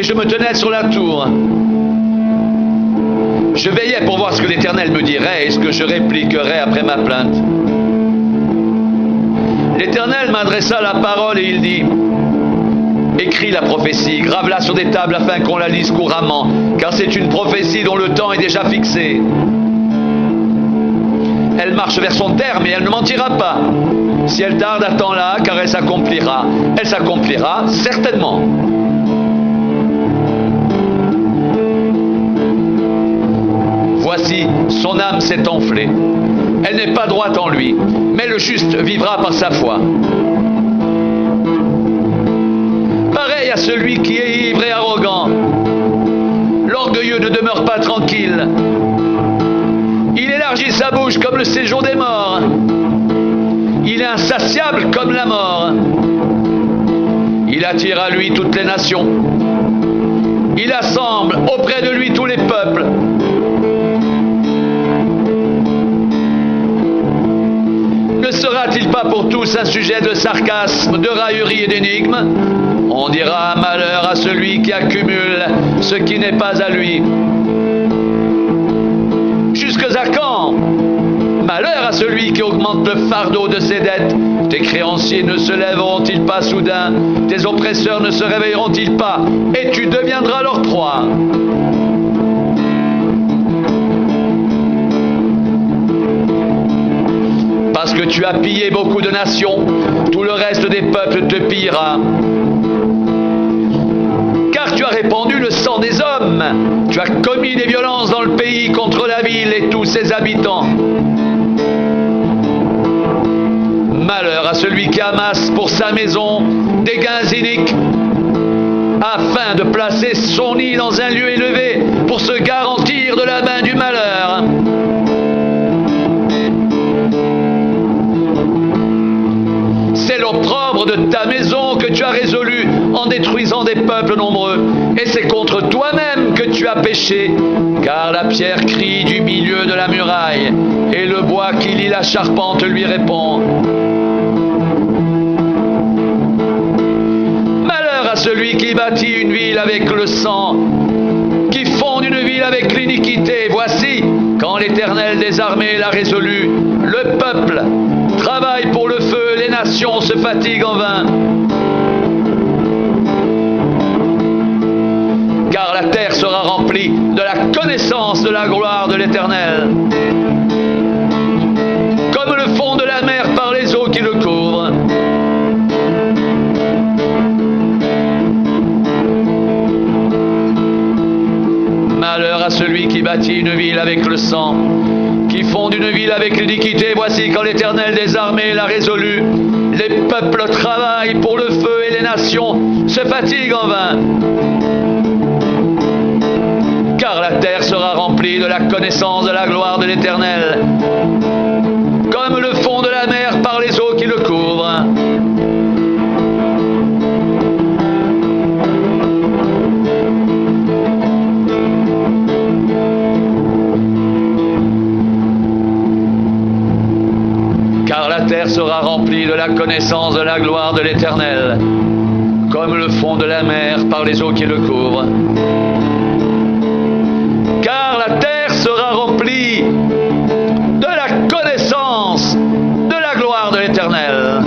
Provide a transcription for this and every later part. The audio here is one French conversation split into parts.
je me tenais sur la tour. Je veillais pour voir ce que l'Éternel me dirait et ce que je répliquerais après ma plainte. L'Éternel m'adressa la parole et il dit: écris la prophétie, grave-la sur des tables afin qu'on la lise couramment, car c'est une prophétie dont le temps est déjà fixé. Elle marche vers son terme et elle ne mentira pas. Si elle tarde, attends-la, car elle s'accomplira. Elle s'accomplira certainement. Voici, son âme s'est enflée. Elle n'est pas droite en lui, mais le juste vivra par sa foi. Pareil à celui qui est ivre et arrogant. L'orgueilleux ne demeure pas tranquille. Il élargit sa bouche comme le séjour des morts. Il est insatiable comme la mort. Il attire à lui toutes les nations. Il assemble auprès de lui tous les peuples. Ne sera-t-il pas pour tous un sujet de sarcasme, de raillerie et d'énigme? On dira malheur à celui qui accumule ce qui n'est pas à lui. Jusque à quand? Malheur à celui qui augmente le fardeau de ses dettes. Tes créanciers ne se lèveront-ils pas soudain? Tes oppresseurs ne se réveilleront-ils pas? Et tu deviendras leur proie. Parce que tu as pillé beaucoup de nations, tout le reste des peuples te pillera. Car tu as répandu le sang des hommes, tu as commis des violences dans le pays contre la ville et tous ses habitants. Malheur à celui qui amasse pour sa maison des gains iniques, afin de placer son nid dans un lieu élevé pour se garantir de la main du malheur. C'est l'opprobre de ta maison que tu as résolu en détruisant des peuples nombreux. Et c'est contre toi-même que tu as péché, car la pierre crie du milieu de la muraille, et le bois qui lie la charpente lui répond. Malheur à celui qui bâtit une ville avec le sang, qui fonde une ville avec l'iniquité. Voici, quand l'Éternel des armées l'a résolu, le peuple travaille pour le feu, les nations se fatiguent en vain. Car la terre sera remplie de la connaissance de la gloire de l'Éternel, comme le fond de la mer par les eaux qui le couvrent. Malheur à celui qui bâtit une ville avec le sang, qui fonde une ville avec l'iniquité. Voici quand l'Éternel des armées l'a résolu, les peuples travaillent pour le feu et les nations se fatiguent en vain. Car la terre sera remplie de la connaissance de la gloire de l'Éternel, comme le fond de la mer par les eaux qui le couvrent. Car la terre sera remplie de la connaissance de la gloire de l'Éternel, comme le fond de la mer par les eaux qui le couvrent. Car la terre sera remplie de la connaissance de la gloire de l'Éternel,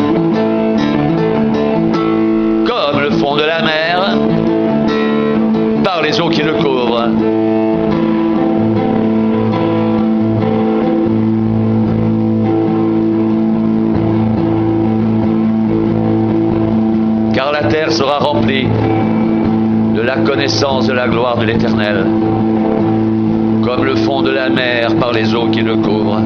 comme le fond de la mer par les eaux qui le couvrent. Car la terre sera remplie de la connaissance de la gloire de l'Éternel, comme le fond de la mer par les eaux qui le couvrent.